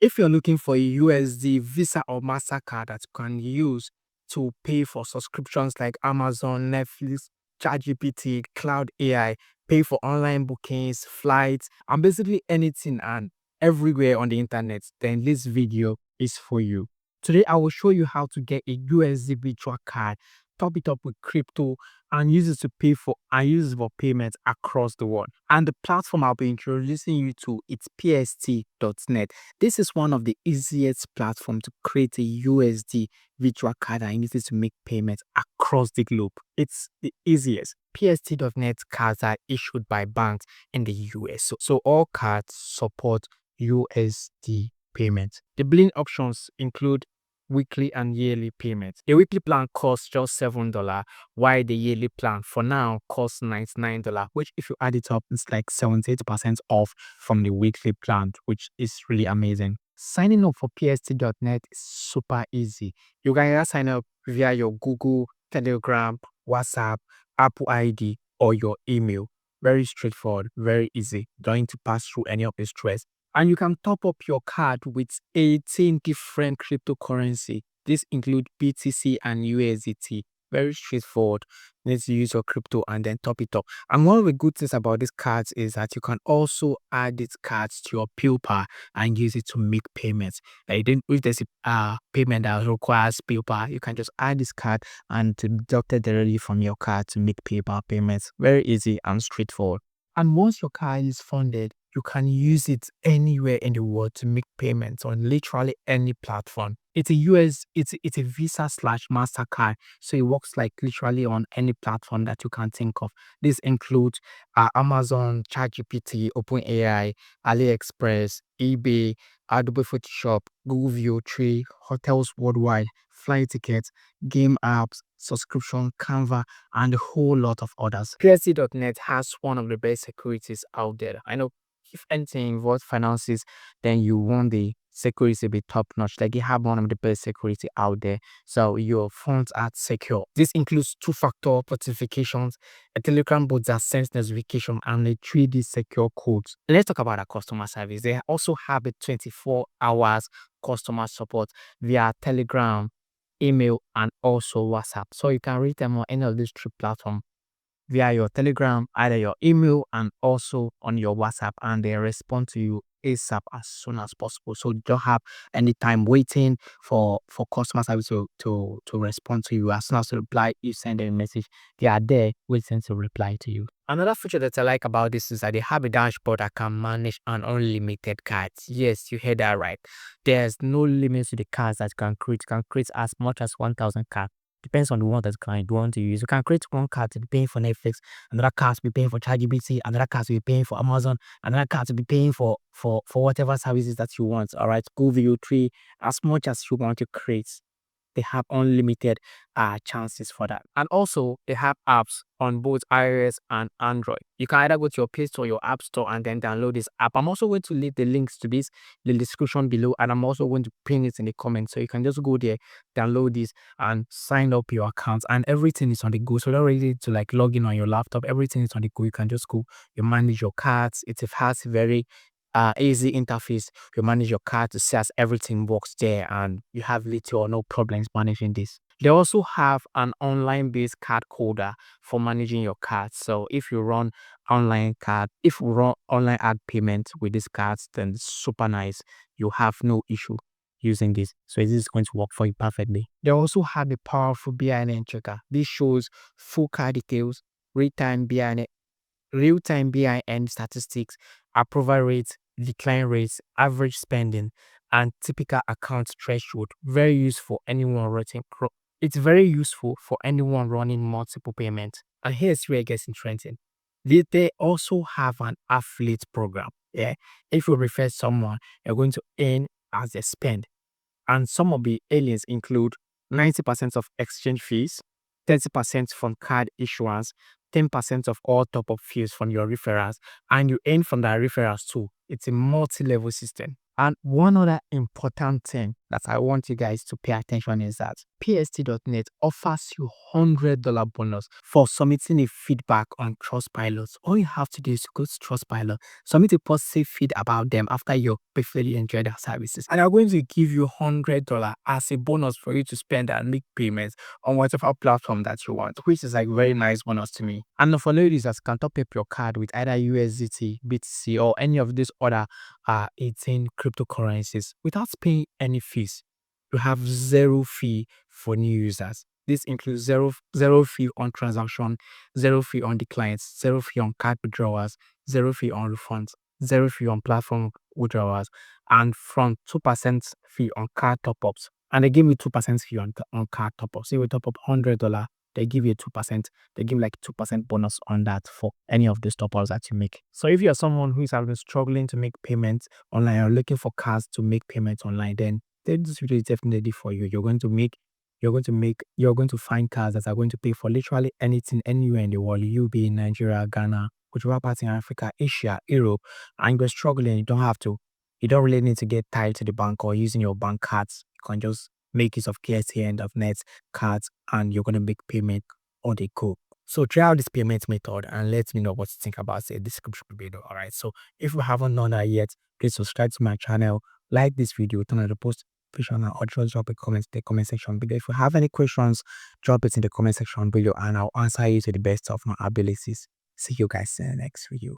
If you're looking for a USD, Visa, or Mastercard that you can use to pay for subscriptions like Amazon, Netflix, ChatGPT, Cloud AI, pay for online bookings, flights, and basically anything and everywhere on the internet, then this video is for you. Today, I will show you how to get a USD virtual card, top it up with crypto, and use it to pay for and use it for payments across the world. And the platform I'll be introducing you to it's pst.net. This is one of the easiest platforms to create a USD virtual card and use it to make payments across the globe. It's the easiest. pst.net cards are issued by banks in the US. So all cards support USD payments. The billing options include weekly and yearly payments. The weekly plan costs just $7, while the yearly plan for now costs $99, which if you add it up, it's like 78% off from the weekly plan, which is really amazing. Signing up for pst.net is super easy. You can either sign up via your Google, Telegram, WhatsApp, Apple ID, or your email. Very straightforward, very easy. Don't need to pass through any of the stress. And you can top up your card with 18 different cryptocurrency. This include BTC and USDT. Very straightforward. You need to use your crypto and then top it up. And one of the good things about these cards is that you can also add these cards to your PayPal and use it to make payments. Like if there's a payment that requires PayPal, you can just add this card and to deduct it directly from your card to make PayPal payments. Very easy and straightforward. And once your card is funded, you can use it anywhere in the world to make payments on literally any platform. It's a Visa slash Mastercard, so it works like literally on any platform that you can think of. This includes Amazon, ChatGPT, OpenAI, AliExpress, eBay, Adobe Photoshop, Google View 3, hotels worldwide, flight tickets, game apps, subscription, Canva, and a whole lot of others. PSC.net has one of the best securities out there. I know if anything involves finances, then you want the security to be top notch. Like you have one of the best security out there, so your funds are secure. This includes two-factor authentications, a Telegram bot that sends notification, and a 3D secure codes. Let's talk about our customer service. They also have a 24 hours customer support via Telegram, email, and also WhatsApp. So you can reach them on any of these three platforms via your Telegram, either your email and also on your WhatsApp, and they respond to you ASAP as soon as possible. So you don't have any time waiting for customer service to respond to you. As soon as you reply, you send them a message, they are there waiting to reply to you. Another feature that I like about this is that they have a dashboard that can manage an unlimited cards. Yes, you heard that right. There's no limit to the cards that you can create. You can create as much as 1,000 cards. Depends on the one that client want to use. You can create one card to be paying for Netflix, another card to be paying for ChatGPT, another card to be paying for Amazon, another card to be paying for whatever services that you want. All right, Google View 3, as much as you want to create. They have unlimited chances for that. And also, they have apps on both iOS and Android. You can either go to your Play Store or your App Store and then download this app. I'm also going to leave the links to this in the description below, and I'm also going to pin it in the comments. So you can just go there, download this, and sign up your account. And everything is on the go. So you're ready to like log in on your laptop. Everything is on the go. You can just go, you manage your cards. It has very easy interface. You manage your card to see as everything works there, and you have little or no problems managing this. They also have an online based card holder for managing your cards. So if you run if you run online ad payment with these cards, then it's super nice. You have no issue using this. So this is going to work for you perfectly. They also have a powerful BIN checker. This shows full card details, real-time BIN statistics, approval rates, decline rates, average spending, and typical account threshold. Very useful it's very useful for anyone running multiple payments. And here's where it gets interesting. They also have an affiliate program. Yeah. If you refer someone, you're going to earn as they spend. And some of the aliens include 90% of exchange fees, 30% from card issuance, 10% of all top-up fees from your referrals, and you earn from that referrals too. It's a multi-level system. And one other important thing that I want you guys to pay attention is that PST.net offers you $100 bonus for submitting a feedback on Trustpilot. All you have to do is go to Trustpilot, submit a positive feed about them after you perfectly enjoy their services, and they're going to give you $100 as a bonus for you to spend and make payments on whatever platform that you want, which is like very nice bonus to me. And for ladies that can top up your card with either USDT, BTC, or any of these other 18 cryptocurrencies without paying any fees. You have zero fee for new users. This includes zero fee on transaction, zero fee on declines, zero fee on card withdrawals, zero fee on refunds, zero fee on platform withdrawals, and from 2% fee on card top-ups. And they give you 2% fee on card top-ups. So you will top up $100, they give you 2%. They give like 2% bonus on that for any of these top-ups that you make. So if you're someone who is having struggling to make payments online or looking for cards to make payments online, then this video is definitely for you. You're going to find cards that are going to pay for literally anything anywhere in the world. You be in Nigeria, Ghana, whichever part in Africa, Asia, Europe, and you're struggling, you don't really need to get tied to the bank or using your bank cards. You can just make use of KSA end of net cards and you're going to make payment on the go. So try out this payment method and let me know what you think about it in the description below. All right. So if you haven't done that yet, please subscribe to my channel, like this video, turn on the post notification, or just drop a comment in the comment section below. If you have any questions, drop it in the comment section below and I'll answer you to the best of my abilities. See you guys in the next video.